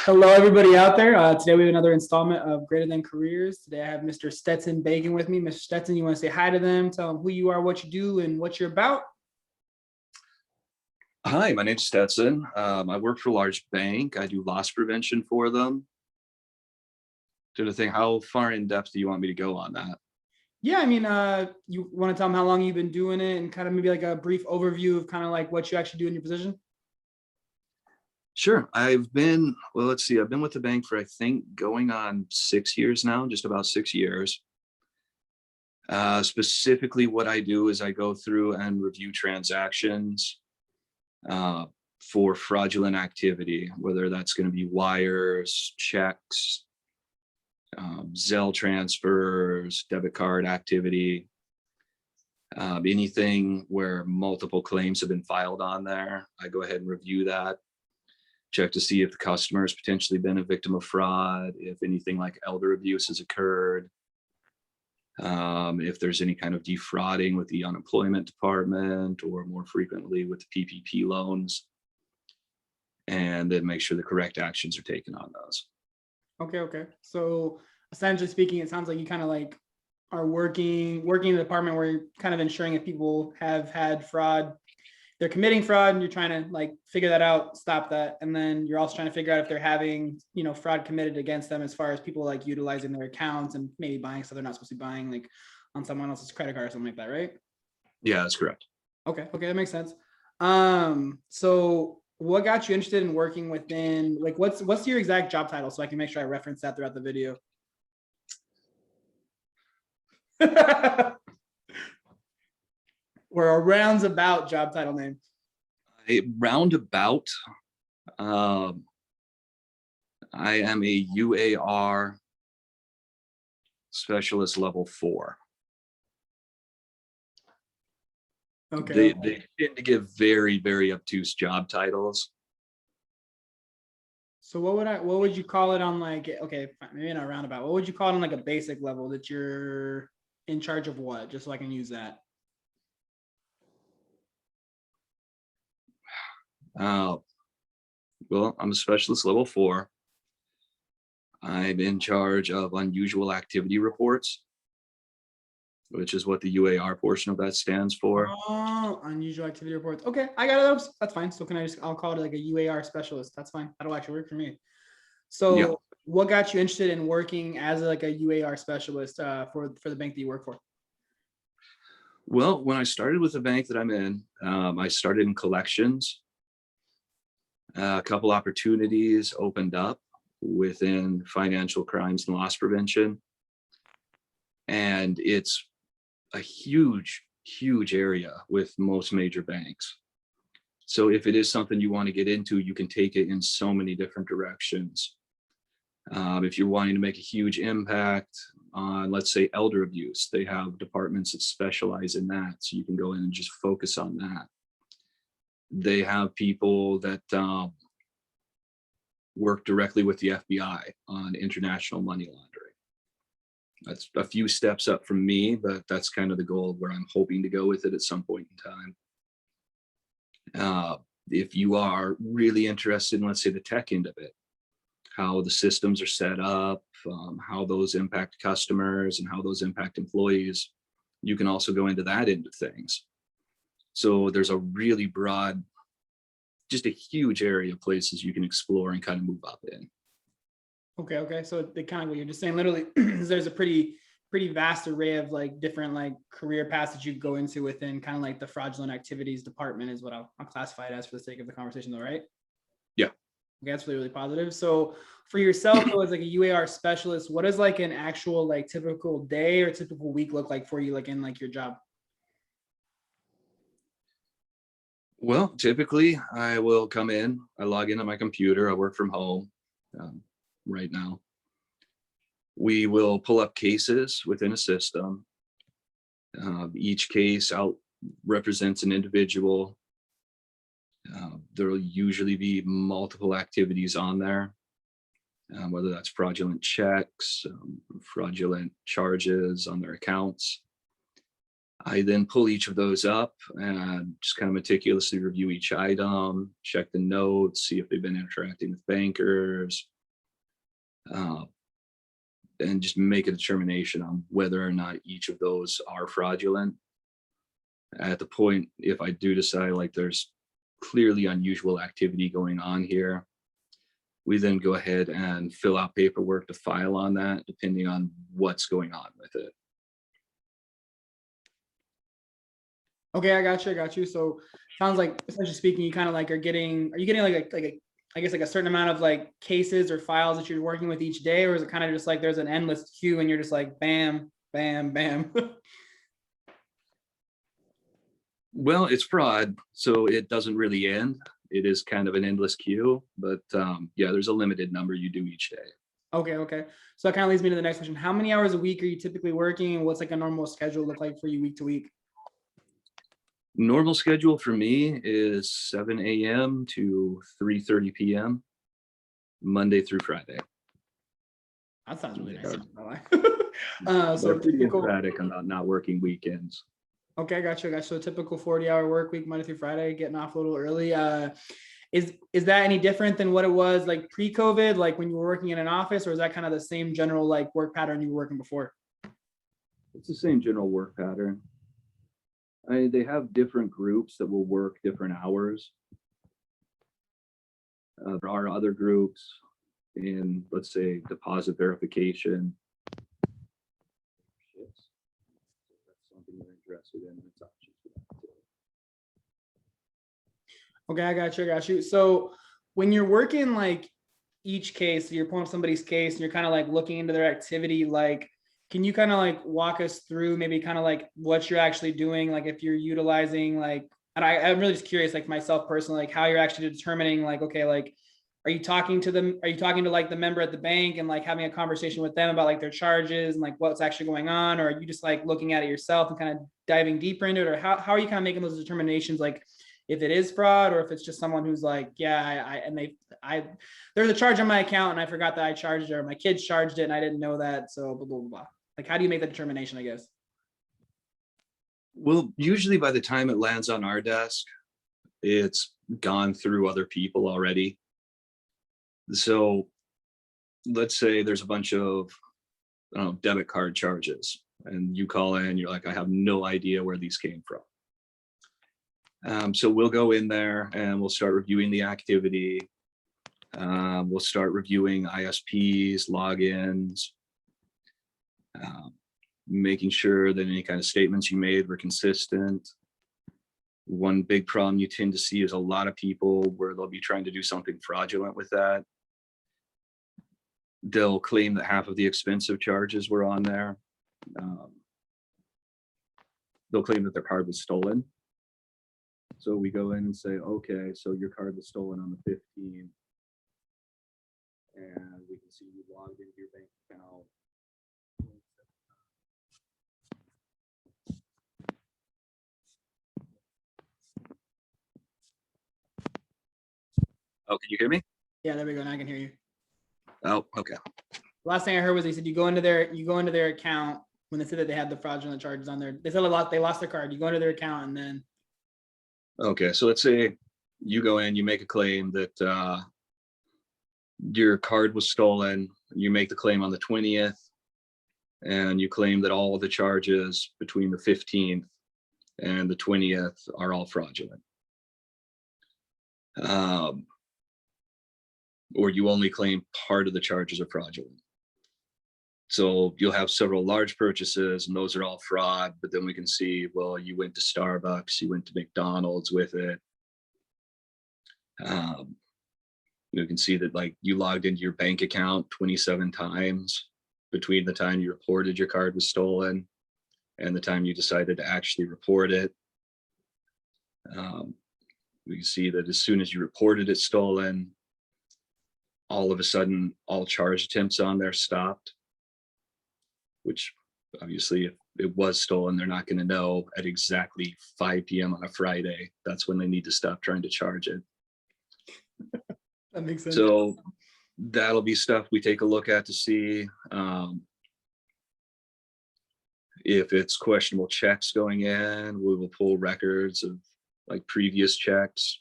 Hello, everybody out there. Today we have another installment of Greater Than Careers. Today I have Mr. Stetson Bacon with me. Mr. Stetson, you want to say hi to them, tell them who you are, what you do, and what you're about? Hi, my name's Stetson. I work for a large bank. I do loss prevention for them. To the thing, how far in depth do you want me to go on that? Yeah, I mean, you want to tell them how long you've been doing it and kind of maybe like a brief overview of kind of like what you actually do in your position? Sure. Well, let's see, I've been with the bank for, I think, going on 6 years now, just about 6 years. Specifically, what I do is I go through and review transactions uh, for fraudulent activity, whether that's going to be wires, checks, Zelle transfers, debit card activity, anything where multiple claims have been filed on there. I go ahead and review that, check to see if the customer has potentially been a victim of fraud, if anything like elder abuse has occurred, if there's any kind of defrauding with the unemployment department or more frequently with the PPP loans, and then make sure the correct actions are taken on those. Okay. So essentially speaking, it sounds like you kind of like are working in the department where you're kind of ensuring if people have had fraud, they're committing fraud, and you're trying to like figure that out, stop that. And then you're also trying to figure out if they're having, fraud committed against them as far as people like utilizing their accounts and maybe buying stuff they're not supposed to be buying, like on someone else's credit card or something like that, right? Yeah, that's correct. Okay, that makes sense. So what got you interested in working within, like, what's your exact job title so I can make sure I reference that throughout the video? Or a roundabout job title name. A roundabout, um, I am a UAR specialist level 4. Okay. They tend to give very, very obtuse job titles. So what would you call it on, like, okay, fine, maybe not roundabout. What would you call it on like a basic level that you're in charge of what? Just so I can use that. Well, I'm a specialist level 4. I'm in charge of unusual activity reports, which is what the UAR portion of that stands for. Oh, unusual activity reports. Okay, I got it. That's fine. So I'll call it like a UAR specialist. That's fine. That'll actually work for me. Yeah. So what got you interested in working as like a UAR specialist for the bank that you work for? Well, when I started with the bank that I'm in, I started in collections. A couple opportunities opened up within financial crimes and loss prevention. And it's a huge, huge area with most major banks. So if it is something you want to get into, you can take it in so many different directions. If you're wanting to make a huge impact on, let's say, elder abuse, they have departments that specialize in that. So you can go in and just focus on that. They have people that work directly with the FBI on international money laundering. That's a few steps up from me, but that's kind of the goal where I'm hoping to go with it at some point in time. If you are really interested in, let's say, the tech end of it, how the systems are set up, how those impact customers and how those impact employees, you can also go into that end of things. So there's a really broad, just a huge area of places you can explore and kind of move up in. Okay. So the kind of what you're just saying, literally, there's a pretty vast array of like different like career paths that you go into within kind of like the fraudulent activities department is what I'll classify it as for the sake of the conversation, though, right? Yeah. Okay, that's really positive. So for yourself, though, as like a UAR specialist, what does like an actual like typical day or typical week look like for you, like in like your job? Well, typically I will come in, I log into my computer, I work from home right now. We will pull up cases within a system. Each case out represents an individual. There will usually be multiple activities on there, whether that's fraudulent checks, fraudulent charges on their accounts. I then pull each of those up and just kind of meticulously review each item, check the notes, see if they've been interacting with bankers, uh, and just make a determination on whether or not each of those are fraudulent. At the point, if I do decide like there's clearly unusual activity going on here, we then go ahead and fill out paperwork to file on that, depending on what's going on with it. Okay, I got you. I got you. So sounds like, essentially speaking, you kind of like are you getting like a, I guess like a certain amount of like cases or files that you're working with each day, or is it kind of just like there's an endless queue and you're just like bam, bam, bam? Well, it's fraud, so it doesn't really end. It is kind of an endless queue, but yeah, there's a limited number you do each day. Okay, okay. So that kind of leads me to the next question. How many hours a week are you typically working, and what's like a normal schedule look like for you week to week? Normal schedule for me is 7 a.m. to 3:30 p.m. Monday through Friday. That sounds really nice. Yeah. I'm not gonna lie. So They're pretty typical. emphatic about not working weekends. Okay, gotcha, gotcha. So typical 40-hour work week, Monday through Friday, getting off a little early. Is that any different than what it was like pre-COVID, like when you were working in an office, or is that kind of the same general like work pattern you were working before? It's the same general work pattern. They have different groups that will work different hours. There are other groups in, let's say, deposit verification. If that's something you're interested in, it's options for that too. Okay, I got you. I got you. So when you're working like each case, you're pulling up somebody's case and you're kind of like looking into their activity, like, can you kind of like walk us through maybe kind of like what you're actually doing? Like if you're utilizing like, and I'm really just curious, like myself personally, like how you're actually determining like, okay, like, are you talking to them? Are you talking to like the member at the bank and like having a conversation with them about like their charges and like what's actually going on? Or are you just like looking at it yourself and kind of diving deeper into it? Or how are you kind of making those determinations? Like if it is fraud or if it's just someone who's like, yeah, there's a charge on my account and I forgot that I charged it, or my kids charged it and I didn't know that. So blah, blah, blah, blah. Like, how do you make that determination, I guess? Well, usually by the time it lands on our desk, it's gone through other people already. So let's say there's a bunch of, I don't know, debit card charges, and you call in, you're like, I have no idea where these came from. So we'll go in there and we'll start reviewing the activity. We'll start reviewing ISPs, logins, making sure that any kind of statements you made were consistent. One big problem you tend to see is a lot of people where they'll be trying to do something fraudulent with that. They'll claim that half of the expensive charges were on there. They'll claim that their card was stolen. So we go in and say, okay, so your card was stolen on the 15th. And we can see you logged into your bank account. Oh, can you hear me? Yeah, there we go. Now I can hear you. Oh, okay. Last thing I heard was they said you go into their account when they said that they had the fraudulent charges on there. They said they lost their card. You go into their account and then. Okay, so let's say you go in, you make a claim that your card was stolen. You make the claim on the 20th, and you claim that all of the charges between the 15th and the 20th are all fraudulent. Or you only claim part of the charges are fraudulent. So you'll have several large purchases and those are all fraud, but then we can see, well, you went to Starbucks, you went to McDonald's with it. You can see that like you logged into your bank account 27 times between the time you reported your card was stolen and the time you decided to actually report it. We can see that as soon as you reported it stolen, all of a sudden all charge attempts on there stopped, which obviously if it was stolen, they're not going to know at exactly 5 p.m. on a Friday. That's when they need to stop trying to charge it. That makes sense. So that'll be stuff we take a look at to see if it's questionable checks going in. We will pull records of like previous checks.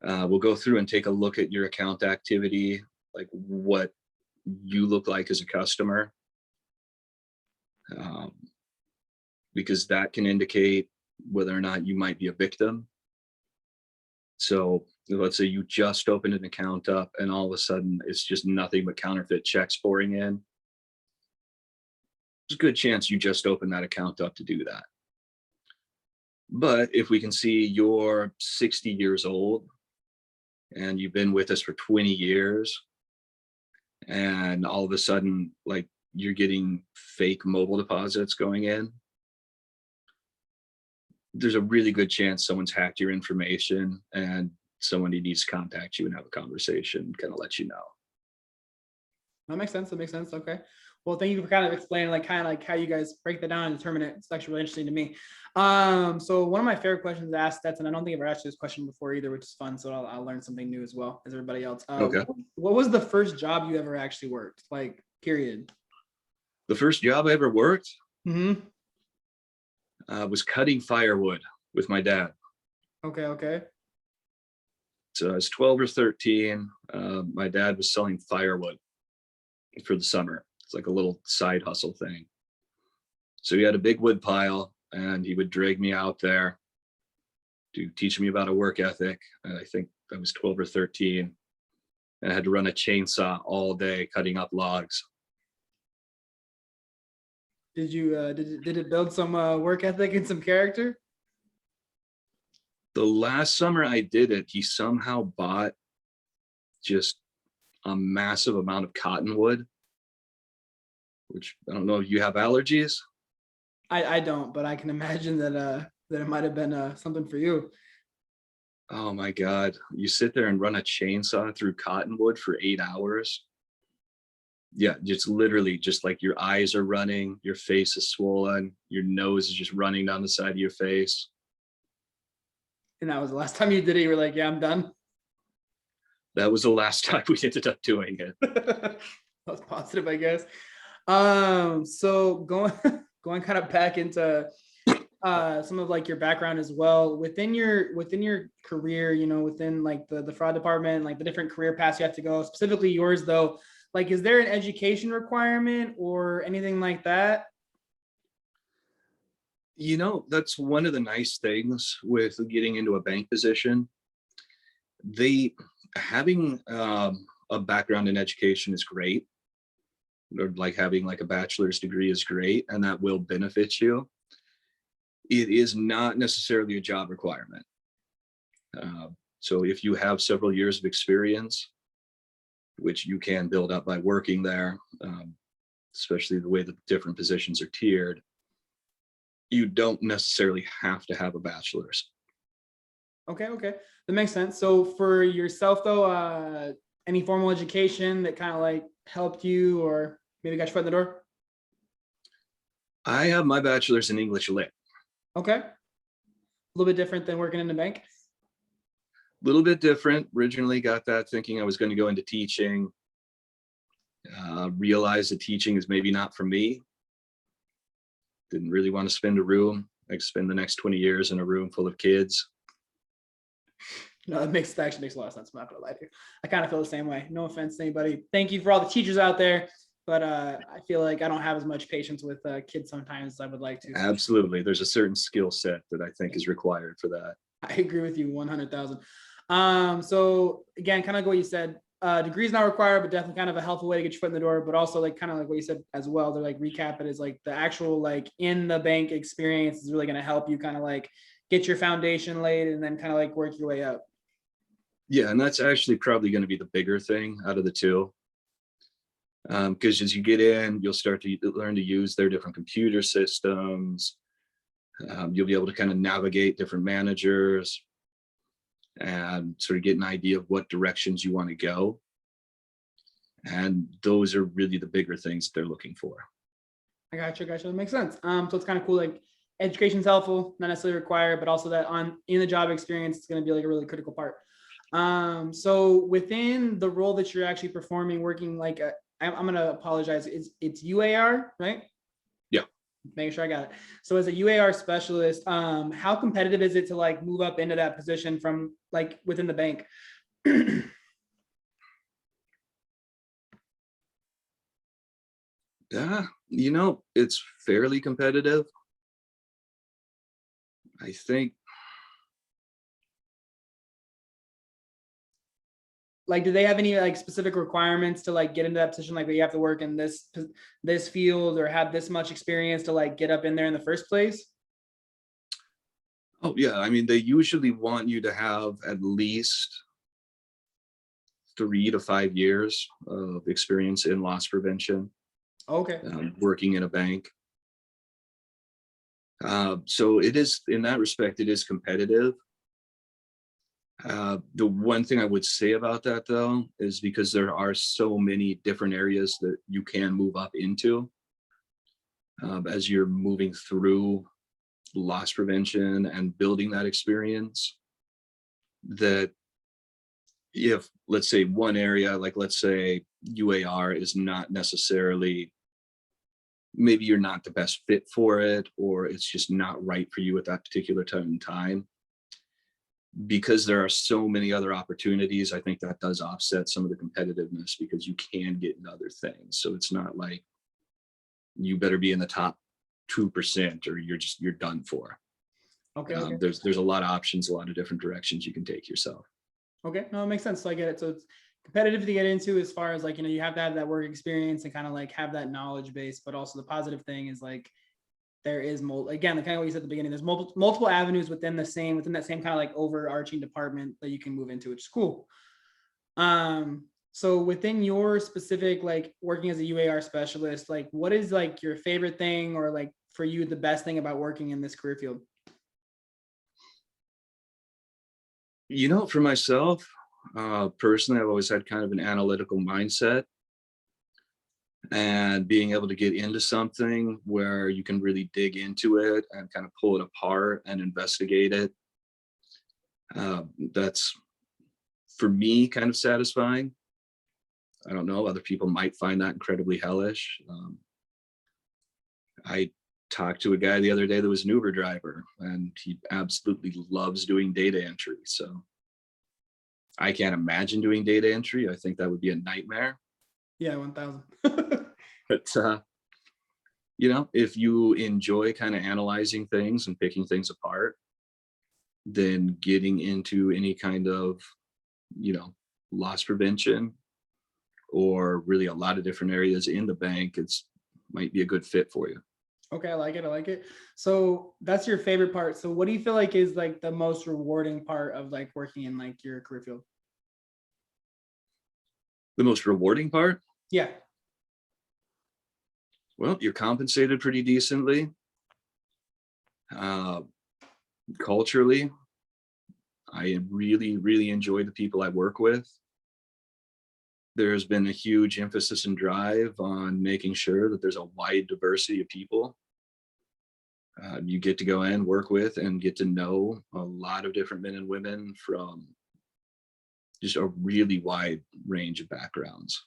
We'll go through and take a look at your account activity, like what you look like as a customer, um, because that can indicate whether or not you might be a victim. So let's say you just opened an account up and all of a sudden it's just nothing but counterfeit checks pouring in. There's a good chance you just opened that account up to do that. But if we can see you're 60 years old and you've been with us for 20 years, and all of a sudden, like, you're getting fake mobile deposits going in, there's a really good chance someone's hacked your information and someone needs to contact you and have a conversation, kind of let you know. That makes sense. That makes sense. Okay. Well, thank you for kind of explaining like kind of like how you guys break that down and determine it. It's actually really interesting to me. So one of my favorite questions to ask, Stetson, I don't think I've ever asked you this question before either, which is fun. So I'll learn something new as well as everybody else. Okay. What was the first job you ever actually worked? Like, period. The first job I ever worked Mm-hmm. was cutting firewood with my dad. Okay. Okay. So I was 12 or 13. My dad was selling firewood for the summer. It's like a little side hustle thing. So he had a big wood pile and he would drag me out there to teach me about a work ethic. And I think I was 12 or 13 and I had to run a chainsaw all day cutting up logs. Did you did it build some work ethic and some character? The last summer I did it, he somehow bought just a massive amount of cottonwood, which I don't know if you have allergies. I don't, but I can imagine that that it might have been something for you. Oh my God. You sit there and run a chainsaw through cottonwood for 8 hours. Yeah, just literally just like your eyes are running, your face is swollen, your nose is just running down the side of your face. And that was the last time you did it. You were like, yeah, I'm done. That was the last time we ended up doing it. That was positive, I guess. So going kind of back into some of like your background as well within your career, you know, within like the fraud department, like the different career paths you have to go, specifically yours though, like is there an education requirement or anything like that? You know, that's one of the nice things with getting into a bank position. They having a background in education is great, or like having like a bachelor's degree is great, and that will benefit you. It is not necessarily a job requirement. So if you have several years of experience, which you can build up by working there, especially the way the different positions are tiered, you don't necessarily have to have a bachelor's. Okay, okay, that makes sense. So for yourself though, any formal education that kind of like helped you or maybe got your foot in the door? I have my bachelor's in English Lit. Okay, a little bit different than working in the bank. A little bit different. Originally got that thinking I was going to go into teaching. Realized that teaching is maybe not for me. Didn't really want to spend the next 20 years in a room full of kids. No, that actually makes a lot of sense. I'm not gonna lie to you. I kind of feel the same way. No offense to anybody. Thank you for all the teachers out there, but I feel like I don't have as much patience with kids sometimes as I would like to. Absolutely. There's a certain skill set that I think is required for that. I agree with you 100,000. So again, kind of like what you said, degree is not required, but definitely kind of a helpful way to get your foot in the door, but also like kind of like what you said as well, to like recap it is like the actual like in the bank experience is really going to help you kind of like get your foundation laid and then kind of like work your way up. Yeah, and that's actually probably going to be the bigger thing out of the two. Because as you get in, you'll start to learn to use their different computer systems. You'll be able to kind of navigate different managers and sort of get an idea of what directions you want to go. And those are really the bigger things that they're looking for. I gotcha. That makes sense. So it's kind of cool. Like education's helpful, not necessarily required, but also that in the job experience, it's going to be like a really critical part. So within the role that you're actually performing, working like I'm going to apologize. It's UAR, right? Yeah. Making sure I got it. So as a UAR specialist, how competitive is it to like move up into that position from like within the bank? Yeah, it's fairly competitive. I think, Like, do they have any like specific requirements to like get into that position? Like, you have to work in this field or have this much experience to like get up in there in the first place? oh yeah, I mean, they usually want you to have at least 3 to 5 years of experience in loss prevention, Okay. working in a bank. So it is, in that respect, it is competitive. The one thing I would say about that, though, is because there are so many different areas that you can move up into as you're moving through loss prevention and building that experience, that if, let's say, one area, like let's say UAR is not necessarily, maybe you're not the best fit for it, or it's just not right for you at that particular time in time, because there are so many other opportunities, I think that does offset some of the competitiveness because you can get into other things. So it's not like you better be in the top 2% or you're done for. Okay. Okay. There's a lot of options, a lot of different directions you can take yourself. Okay. No, it makes sense. So I get it. So it's competitive to get into as far as like, you have to have that work experience and kind of like have that knowledge base, but also the positive thing is like there is again, the kind of what you said at the beginning, there's multiple avenues within that same kind of like overarching department that you can move into, which is cool. So within your specific, like working as a UAR specialist, like what is like your favorite thing or like for you, the best thing about working in this career field? For myself, personally, I've always had kind of an analytical mindset, and being able to get into something where you can really dig into it and kind of pull it apart and investigate it. That's, for me, kind of satisfying. I don't know, other people might find that incredibly hellish. I talked to a guy the other day that was an Uber driver, and he absolutely loves doing data entry. So I can't imagine doing data entry. I think that would be a nightmare. Yeah, 1000. But if you enjoy kind of analyzing things and picking things apart, then getting into any kind of, loss prevention, or really a lot of different areas in the bank, it's might be a good fit for you. Okay, I like it. I like it. So that's your favorite part. So what do you feel like is like the most rewarding part of like working in like your career field? The most rewarding part? Yeah. Well, you're compensated pretty decently. Uh, Culturally, I really, really enjoy the people I work with. There's been a huge emphasis and drive on making sure that there's a wide diversity of people. You get to go in, work with, and get to know a lot of different men and women from just a really wide range of backgrounds,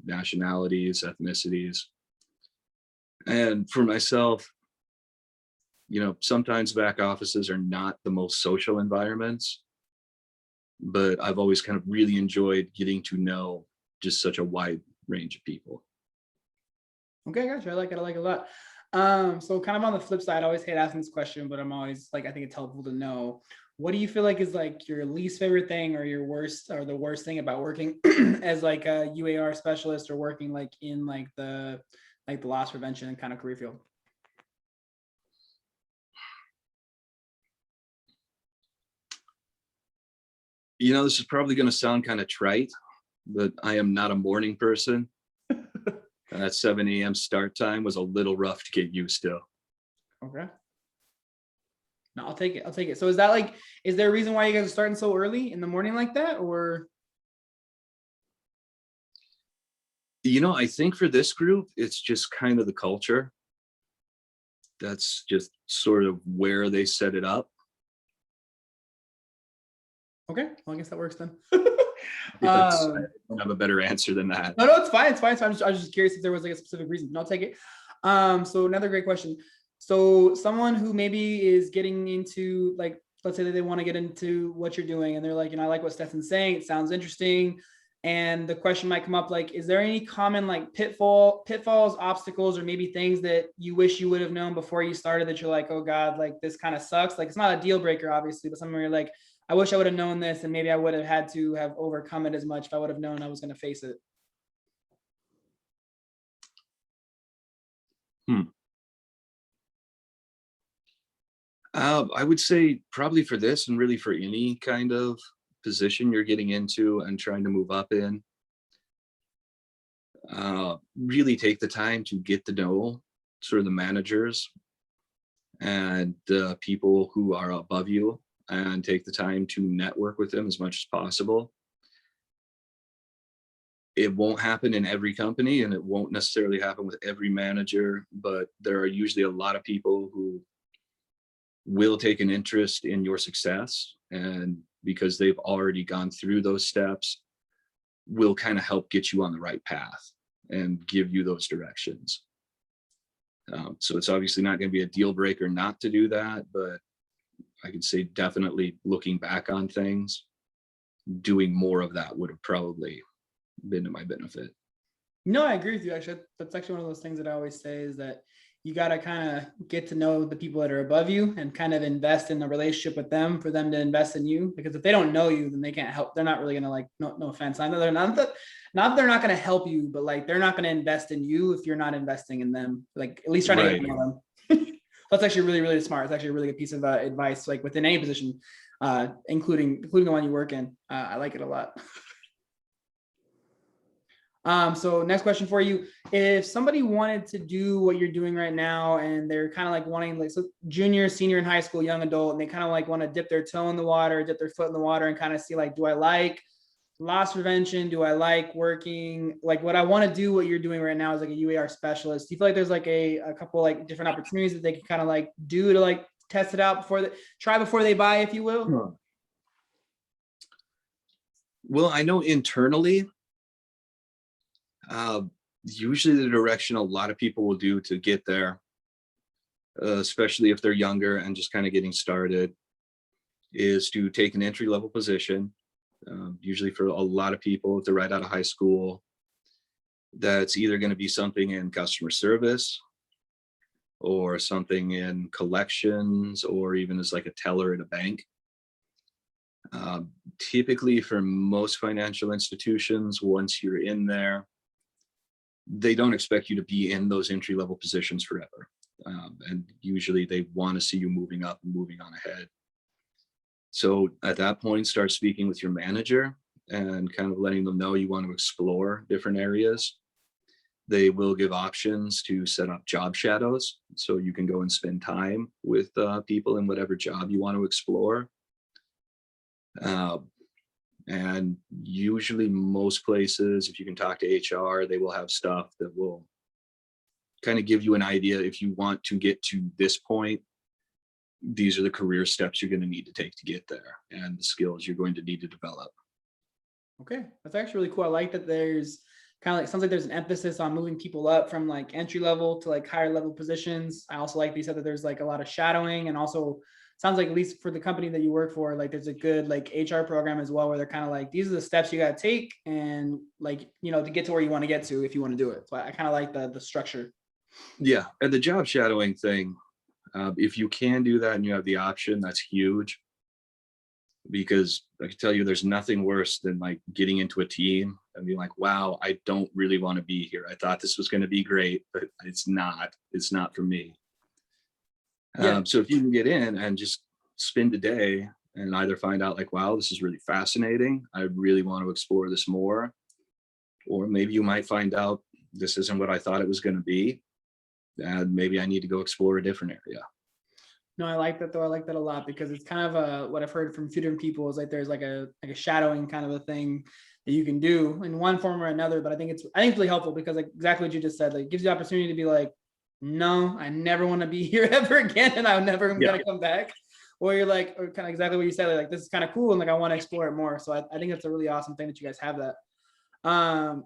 nationalities, ethnicities. And for myself, sometimes back offices are not the most social environments, but I've always kind of really enjoyed getting to know just such a wide range of people. Okay, gotcha. I like it. I like it a lot. So kind of on the flip side, I always hate asking this question, but I'm always like, I think it's helpful to know. What do you feel like is like your least favorite thing or your worst or the worst thing about working as like a UAR specialist or working like in like the loss prevention kind of career field? This is probably going to sound kind of trite, but I am not a morning person. That 7 a.m. start time was a little rough to get used to. Okay. No, I'll take it. I'll take it. So is that like, is there a reason why you guys are starting so early in the morning like that? Or I think for this group, it's just kind of the culture. That's just sort of where they set it up. okay, well, I guess that works then. I don't have a better answer than that. No, it's fine. It's fine. So I was just curious if there was like a specific reason. No, I'll take it. So another great question. So someone who maybe is getting into like, let's say that they want to get into what you're doing and they're like, I like what Stetson's saying. It sounds interesting. And the question might come up like, is there any common like pitfalls, obstacles, or maybe things that you wish you would have known before you started that you're like, oh God, like this kind of sucks. Like it's not a deal breaker, obviously, but something where you're like, I wish I would have known this, and maybe I would have had to have overcome it as much if I would have known I was going to face it. I would say probably for this and really for any kind of position you're getting into and trying to move up in, really take the time to get to know sort of the managers and the people who are above you, and take the time to network with them as much as possible. It won't happen in every company and it won't necessarily happen with every manager, but there are usually a lot of people who will take an interest in your success, and because they've already gone through those steps, will kind of help get you on the right path and give you those directions. So it's obviously not going to be a deal breaker not to do that, but I could say definitely looking back on things, doing more of that would have probably been to my benefit. No, I agree with you. Actually, that's actually one of those things that I always say is that you got to kind of get to know the people that are above you and kind of invest in a relationship with them for them to invest in you. Because if they don't know you, then they can't help. They're not really going to like, no offense. I know they're not that, not they're not going to help you, but like they're not going to invest in you if you're not investing in them. Like at least try to Right. get to know them. That's actually really, really smart. It's actually a really good piece of advice, like within any position, including the one you work in. I like it a lot. So next question for you. If somebody wanted to do what you're doing right now and they're kind of like wanting like so junior, senior in high school, young adult, and they kind of like want to dip their toe in the water, dip their foot in the water and kind of see like, do I like loss prevention? Do I like working? Like what I want to do what you're doing right now is like a UAR specialist. Do you feel like there's like a couple like different opportunities that they can kind of like do to like test it out before before they buy, if you will? Well, I know internally, usually the direction a lot of people will do to get there, especially if they're younger and just kind of getting started, is to take an entry level position. Usually for a lot of people, if they're right out of high school, that's either going to be something in customer service or something in collections or even as like a teller at a bank. Typically for most financial institutions, once you're in there, they don't expect you to be in those entry level positions forever. And usually they want to see you moving up and moving on ahead. So at that point, start speaking with your manager and kind of letting them know you want to explore different areas. They will give options to set up job shadows, so you can go and spend time with people in whatever job you want to explore. And usually most places, if you can talk to HR, they will have stuff that will kind of give you an idea. If you want to get to this point, these are the career steps you're going to need to take to get there and the skills you're going to need to develop. Okay, that's actually really cool. I like that there's kind of like, sounds like there's an emphasis on moving people up from like entry level to like higher level positions. I also like you said that there's like a lot of shadowing, and also sounds like at least for the company that you work for, like there's a good like HR program as well, where they're kind of like, these are the steps you got to take and like, you know, to get to where you want to get to if you want to do it. So I kind of like the structure. Yeah, and the job shadowing thing, if you can do that and you have the option, that's huge. Because I can tell you there's nothing worse than like getting into a team and being like, wow, I don't really want to be here. I thought this was going to be great, but it's not for me. Yeah. So if you can get in and just spend a day and either find out like, wow, this is really fascinating, I really want to explore this more, or maybe you might find out this isn't what I thought it was going to be, and maybe I need to go explore a different area. No, I like that though. I like that a lot because it's kind of what I've heard from a few different people is like there's like a shadowing kind of a thing that you can do in one form or another. But I think it's really helpful because like exactly what you just said, like it gives you the opportunity to be like, no, I never want to be here ever again, and I'm never gonna come back. Or you're like, or kind of exactly what you said, like this is kind of cool, and like I want to explore it more. So I think it's a really awesome thing that you guys have that.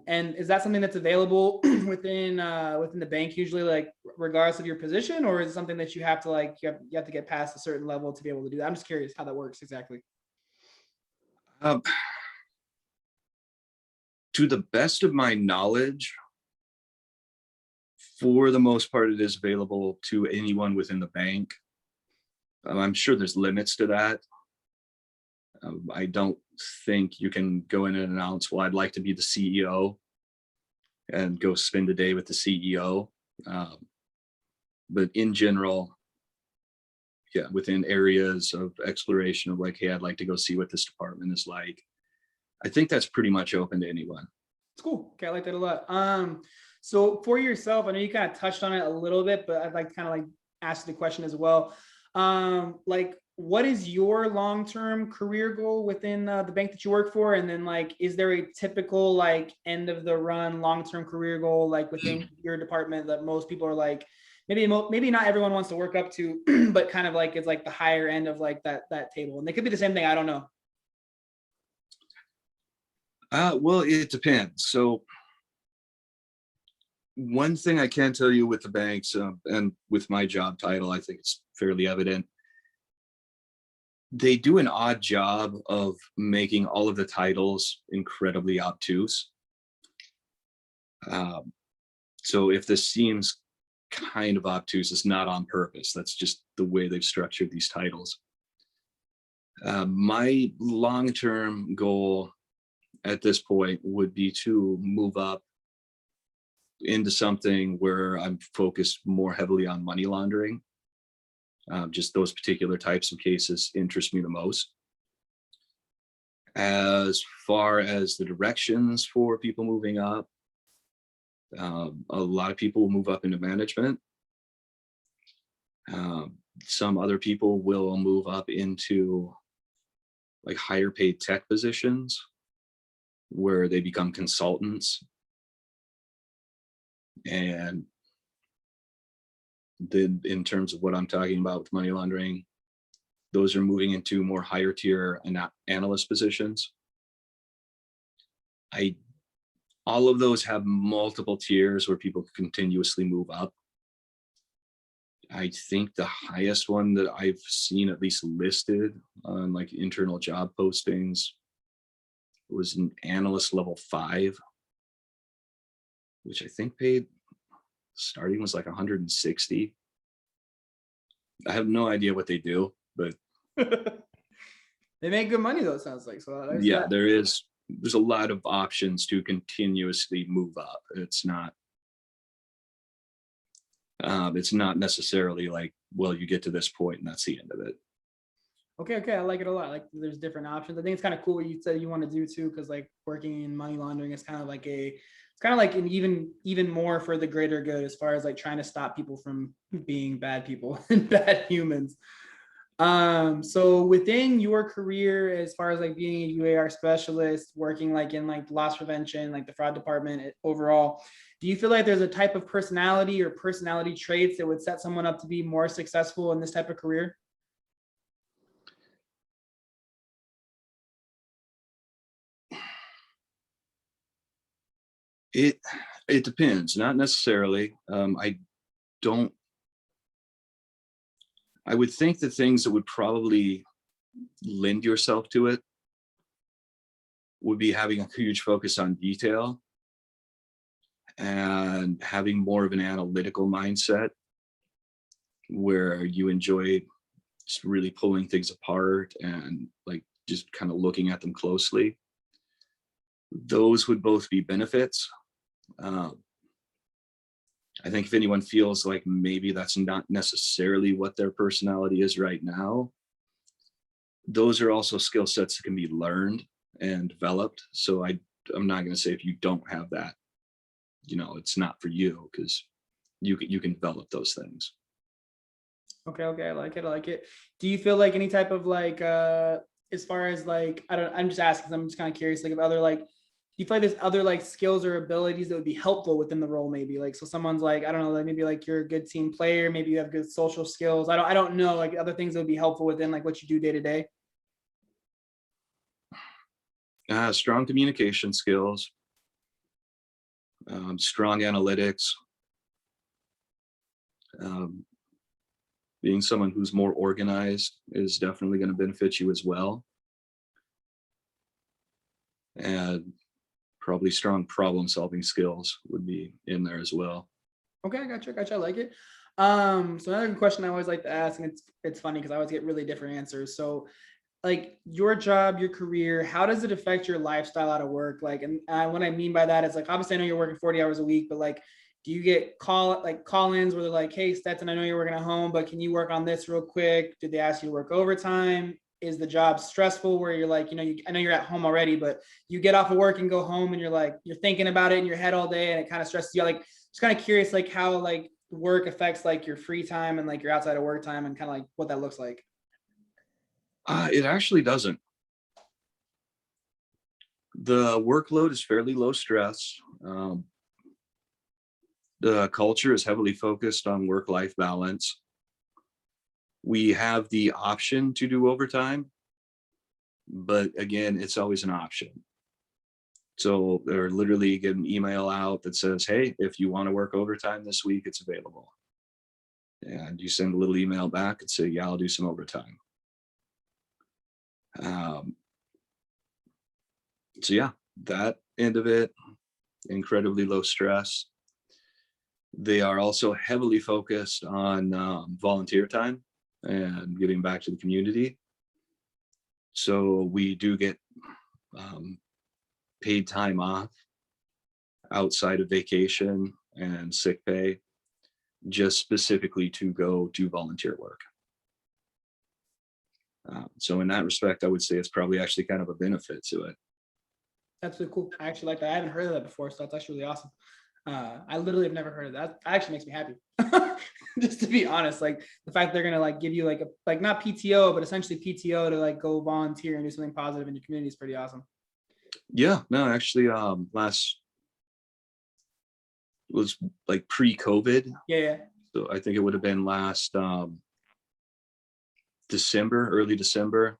And is that something that's available within the bank usually, like regardless of your position, or is it something that you have to like you have to get past a certain level to be able to do that? I'm just curious how that works exactly. Um, To the best of my knowledge, for the most part, it is available to anyone within the bank. I'm sure there's limits to that. I don't think you can go in and announce, well, I'd like to be the CEO and go spend a day with the CEO. But in general, yeah, within areas of exploration of like, hey, I'd like to go see what this department is like. I think that's pretty much open to anyone. It's cool. Okay, I like that a lot. So for yourself, I know you kind of touched on it a little bit, but I'd like to kind of like ask the question as well. Like, what is your long-term career goal within the bank that you work for? And then like, is there a typical like end of the run long-term career goal like within your department that most people are like, maybe not everyone wants to work up to, but kind of like it's like the higher end of like that table, and they could be the same thing. I don't know. Well, it depends. So one thing I can tell you with the banks and with my job title, I think it's fairly evident. They do an odd job of making all of the titles incredibly obtuse. So if this seems kind of obtuse, it's not on purpose. That's just the way they've structured these titles. My long-term goal at this point would be to move up into something where I'm focused more heavily on money laundering. Just those particular types of cases interest me the most. As far as the directions for people moving up, a lot of people will move up into management. Some other people will move up into like higher paid tech positions where they become consultants. And then in terms of what I'm talking about with money laundering, those are moving into more higher tier analyst positions. All of those have multiple tiers where people continuously move up. I think the highest one that I've seen at least listed on like internal job postings was an analyst level 5, which I think paid starting was like 160. I have no idea what they do, but they make good money though, it sounds like. So yeah, there's a lot of options to continuously move up. It's not necessarily like, well, you get to this point and that's the end of it. Okay, I like it a lot. Like there's different options. I think it's kind of cool what you said you want to do too, because like working in money laundering is kind of like an even more for the greater good as far as like trying to stop people from being bad people and bad humans. So within your career, as far as like being a UAR specialist, working like in like loss prevention, like the fraud department overall, do you feel like there's a type of personality or personality traits that would set someone up to be more successful in this type of career? It depends, not necessarily. I would think the things that would probably lend yourself to it would be having a huge focus on detail and having more of an analytical mindset where you enjoy just really pulling things apart and like just kind of looking at them closely. Those would both be benefits. I think if anyone feels like maybe that's not necessarily what their personality is right now, those are also skill sets that can be learned and developed. So I'm not going to say if you don't have that, it's not for you, because you can develop those things. Okay, I like it. Do you feel like any type of like as far as like I'm just asking, I'm just kind of curious, like if other like, do you feel like there's other like skills or abilities that would be helpful within the role, maybe like, so someone's like, I don't know, like maybe like you're a good team player, maybe you have good social skills, I don't know, like other things that would be helpful within like what you do day to day? Strong communication skills, strong analytics, being someone who's more organized is definitely going to benefit you as well. And probably strong problem solving skills would be in there as well. Okay, I gotcha. I like it. So another question I always like to ask, and it's funny because I always get really different answers. So like your job, your career, how does it affect your lifestyle out of work? Like, and what I mean by that is like, obviously I know you're working 40 hours a week, but like, do you get call-ins where they're like, hey, Stetson, I know you're working at home, but can you work on this real quick? Did they ask you to work overtime? Is the job stressful where you're like, I know you're at home already, but you get off of work and go home and you're like, you're thinking about it in your head all day and it kind of stresses you out. Like, just kind of curious, like how like work affects like your free time and like your outside of work time and kind of like what that looks like. It actually doesn't. The workload is fairly low stress. The culture is heavily focused on work-life balance. We have the option to do overtime, but again, it's always an option. So they're literally get an email out that says, hey, if you want to work overtime this week, it's available. And you send a little email back and say, yeah, I'll do some overtime. So yeah, that end of it, incredibly low stress. They are also heavily focused on volunteer time and giving back to the community. So we do get paid time off outside of vacation and sick pay, just specifically to go do volunteer work. So in that respect, I would say it's probably actually kind of a benefit to it. That's really cool. I actually like that. I haven't heard of that before, so that's actually really awesome. I literally have never heard of that. That actually makes me happy. Just to be honest, like the fact they're gonna like give you like a like not PTO, but essentially PTO to like go volunteer and do something positive in your community is pretty awesome. Yeah, no, actually, last was like pre-COVID. Yeah. So I think it would have been last December, early December.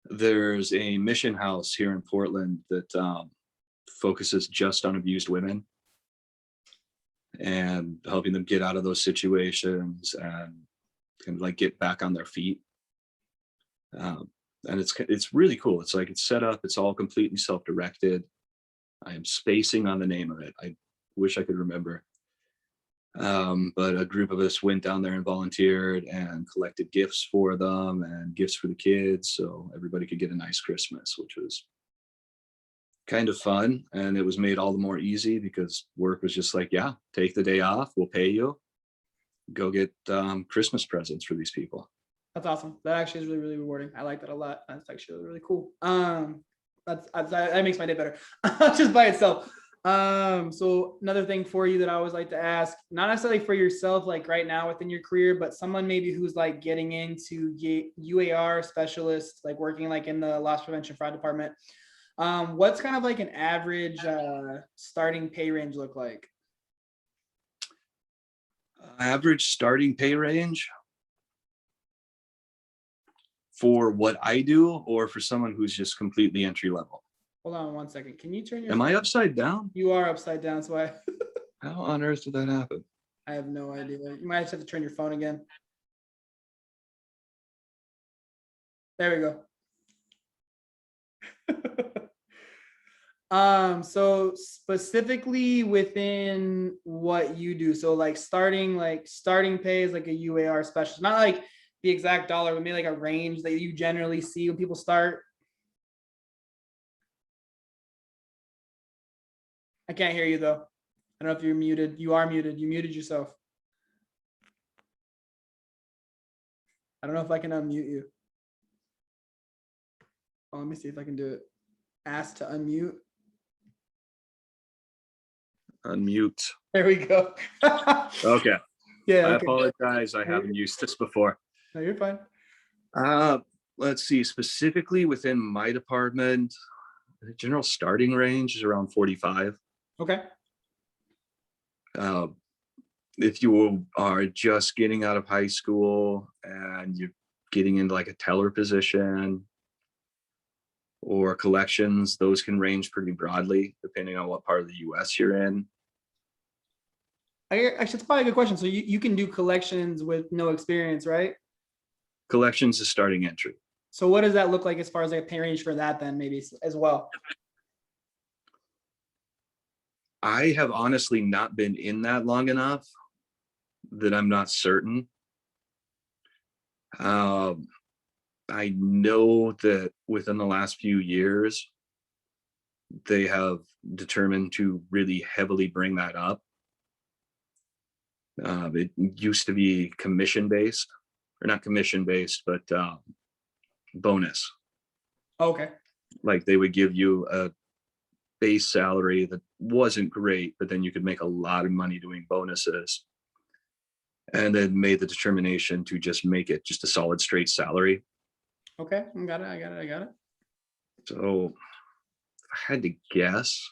There's a mission house here in Portland that focuses just on abused women and helping them get out of those situations and kind of like get back on their feet. And it's really cool. It's like it's set up. It's all completely self-directed. I am spacing on the name of it. I wish I could remember. But a group of us went down there and volunteered and collected gifts for them and gifts for the kids, so everybody could get a nice Christmas, which was kind of fun. And it was made all the more easy because work was just like, yeah, take the day off, we'll pay you, go get Christmas presents for these people. That's awesome. That actually is really, really rewarding. I like that a lot. That's actually really, really cool. That makes my day better just by itself. So another thing for you that I always like to ask, not necessarily for yourself, like right now within your career, but someone maybe who's like getting into UAR specialist, like working like in the loss prevention fraud department. What's kind of like an average starting pay range look like? Average starting pay range for what I do, or for someone who's just completely entry level? Hold on one second. Can you turn your... Am I upside down? You are upside down, so I... How on earth did that happen? I have no idea. You might just have to turn your phone again. There we go. So specifically within what you do, so like starting pay is like a UAR specialist, not like the exact dollar, but maybe like a range that you generally see when people start. I can't hear you though. I don't know if you're muted. You are muted. You muted yourself. I don't know if I can unmute you. Oh, let me see if I can do it. Ask to unmute. Unmute. There we go. Okay. Yeah. I okay. apologize. I haven't used this before. No, you're fine. Let's see. Specifically within my department, the general starting range is around 45. Okay. If you are just getting out of high school and you're getting into like a teller position or collections, those can range pretty broadly depending on what part of the US you're in. Actually, it's probably a good question. So you can do collections with no experience, right? Collections is starting entry. So what does that look like as far as like a pay range for that then maybe as well? I have honestly not been in that long enough that I'm not certain. Um, I know that within the last few years, they have determined to really heavily bring that up. It used to be commission based, or not commission based, but bonus. Okay. Like they would give you a base salary that wasn't great, but then you could make a lot of money doing bonuses. And then made the determination to just make it just a solid straight salary. Okay. I got it. So if I had to guess,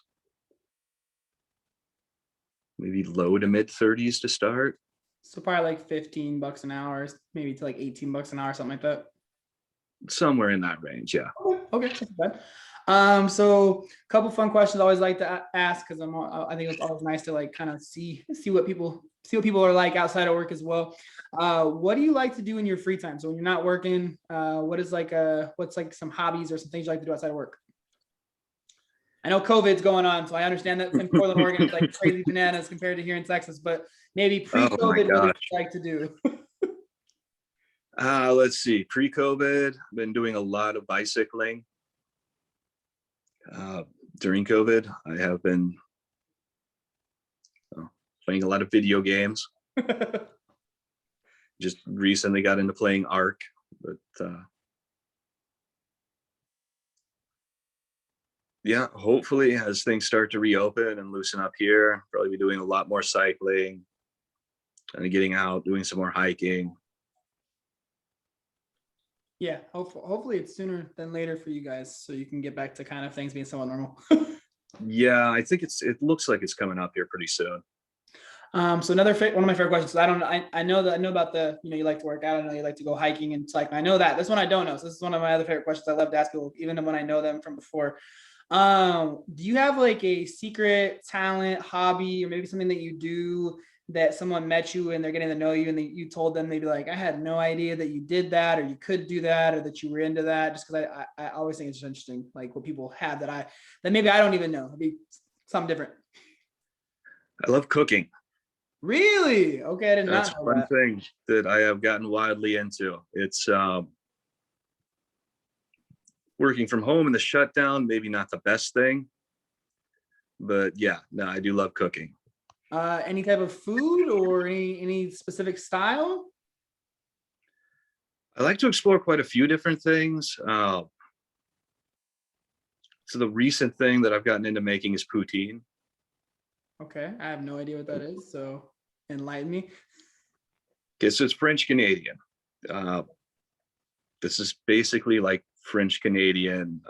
maybe low to mid 30s to start. So probably like $15 an hour, maybe to like $18 an hour, something like that. Somewhere in that range, yeah. Okay, that's bad. So a couple fun questions I always like to ask, because I think it's always nice to like kind of see what people are like outside of work as well. What do you like to do in your free time? So when you're not working, what's like some hobbies or some things you like to do outside of work? I know COVID's going on, so I understand that in Portland, Oregon, it's like crazy bananas compared to here in Texas, but maybe pre-COVID, what do you like to do? Let's see. Pre-COVID, been doing a lot of bicycling. During COVID, I have been playing a lot of video games. Just recently got into playing Ark, but yeah, hopefully as things start to reopen and loosen up here, probably be doing a lot more cycling and getting out, doing some more hiking. Yeah, hopefully it's sooner than later for you guys, so you can get back to kind of things being somewhat normal. Yeah, I think it looks like it's coming up here pretty soon. So one of my favorite questions. I know about the, you like to work out. I know you like to go hiking and cycling. I know that. This one I don't know. So this is one of my other favorite questions. I love to ask people, even when I know them from before. Do you have like a secret talent, hobby, or maybe something that you do that someone met you and they're getting to know you and you told them, maybe like, I had no idea that you did that, or you could do that, or that you were into that? Just because I always think it's interesting, like what people have that maybe I don't even know. It'd be something different. I love cooking. Really? Okay, I did That's not know one that. thing that I have gotten wildly into. It's working from home in the shutdown, maybe not the best thing, but yeah, no, I do love cooking. Any type of food or any specific style? I like to explore quite a few different things. So the recent thing that I've gotten into making is poutine. Okay, I have no idea what that is, so enlighten me. Okay, so it's French Canadian. This is basically like French Canadian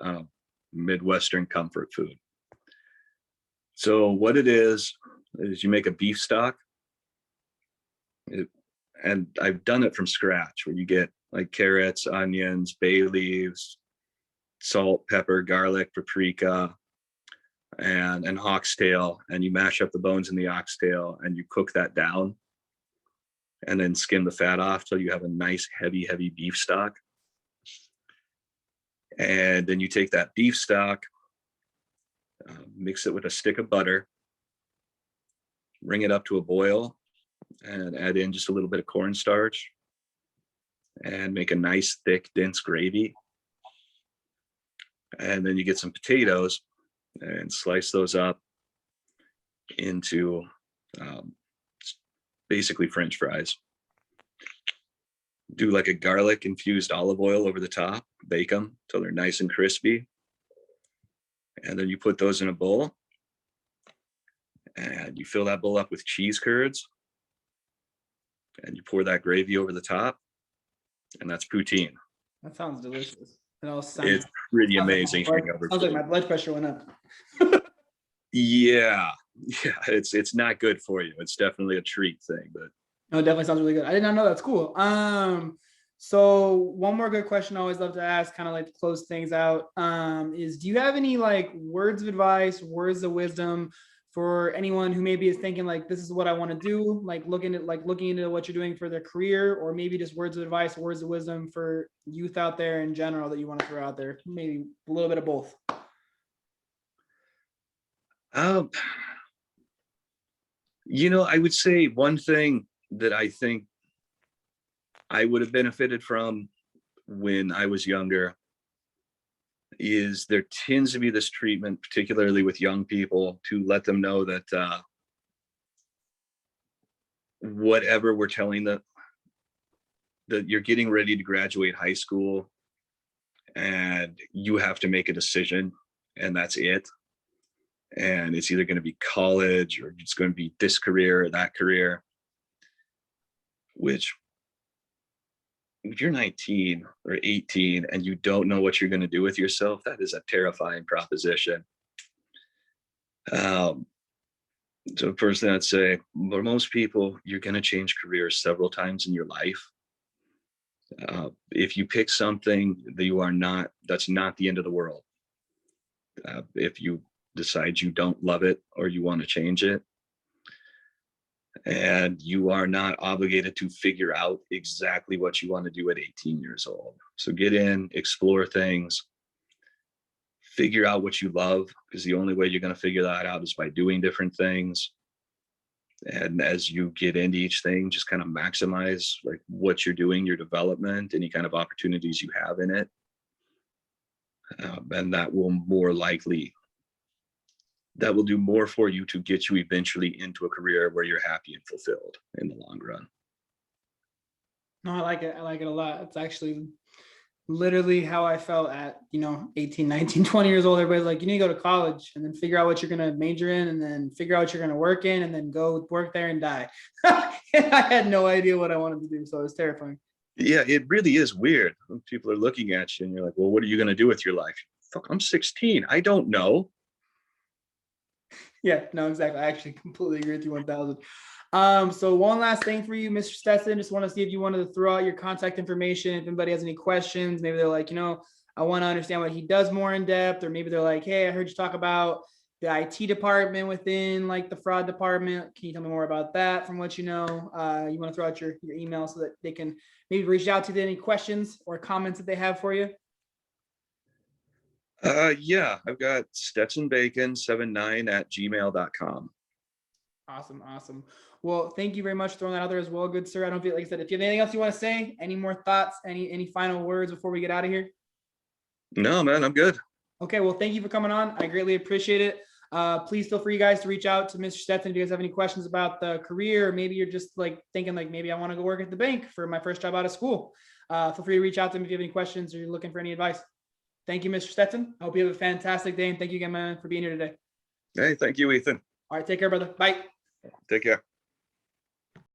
Midwestern comfort food. So what it is you make a beef stock. And I've done it from scratch, where you get like carrots, onions, bay leaves, salt, pepper, garlic, paprika, and an oxtail, and you mash up the bones in the oxtail and you cook that down and then skim the fat off till you have a nice heavy beef stock. And then you take that beef stock, mix it with a stick of butter, bring it up to a boil, and add in just a little bit of cornstarch and make a nice thick dense gravy. And then you get some potatoes and slice those up into basically French fries. Do like a garlic infused olive oil over the top, bake them till they're nice and crispy. And then you put those in a bowl and you fill that bowl up with cheese curds and you pour that gravy over the top, and that's poutine. That sounds delicious. It all It's pretty amazing. Sounds like my blood pressure went up. Yeah, it's not good for you. It's definitely a treat thing, but no, it definitely sounds really good. I did not know. That's cool. So one more good question I always love to ask, kind of like to close things out, is do you have any like words of advice, words of wisdom for anyone who maybe is thinking like, this is what I want to do, like looking into what you're doing for their career, or maybe just words of advice, words of wisdom for youth out there in general that you want to throw out there? Maybe a little bit of both. I would say one thing that I think I would have benefited from when I was younger is there tends to be this treatment, particularly with young people, to let them know that whatever we're telling them, that you're getting ready to graduate high school and you have to make a decision and that's it. And it's either going to be college or it's going to be this career or that career, which if you're 19 or 18 and you don't know what you're going to do with yourself, that is a terrifying proposition. So first thing I'd say, for most people, you're going to change careers several times in your life. If you pick something that you are not, that's not the end of the world. If you decide you don't love it or you want to change it, and you are not obligated to figure out exactly what you want to do at 18 years old. So get in, explore things, figure out what you love, because the only way you're going to figure that out is by doing different things. And as you get into each thing, just kind of maximize like what you're doing, your development, any kind of opportunities you have in it. And that will do more for you to get you eventually into a career where you're happy and fulfilled in the long run. No, I like it. I like it a lot. It's actually literally how I felt at, 18, 19, 20 years old. Everybody's like, you need to go to college and then figure out what you're going to major in and then figure out what you're going to work in and then go work there and die. And I had no idea what I wanted to do. So it was terrifying. Yeah, it really is weird when people are looking at you and you're like, well, what are you going to do with your life? Fuck, I'm 16. I don't know. Yeah, no, exactly. I actually completely agree with you 1000. So one last thing for you, Mr. Stetson, just want to see if you wanted to throw out your contact information. If anybody has any questions, maybe they're like, I want to understand what he does more in depth, or maybe they're like, hey, I heard you talk about the IT department within like the fraud department. Can you tell me more about that from what you know? You want to throw out your email so that they can maybe reach out to you, any questions or comments that they have for you? Yeah, I've got stetsonbacon79@gmail.com. Awesome. Well, thank you very much for throwing that out there as well, good sir. I don't feel like I said, if you have anything else you want to say, any more thoughts, any final words before we get out of here? No, man, I'm good. Okay, well, thank you for coming on. I greatly appreciate it. Please feel free, you guys, to reach out to Mr. Stetson if you guys have any questions about the career, or maybe you're just like thinking like, maybe I want to go work at the bank for my first job out of school. Feel free to reach out to him if you have any questions or you're looking for any advice. Thank you, Mr. Stetson. I hope you have a fantastic day, and thank you again, man, for being here today. Hey, thank you, Ethan. All right, take care, brother. Bye. Take care.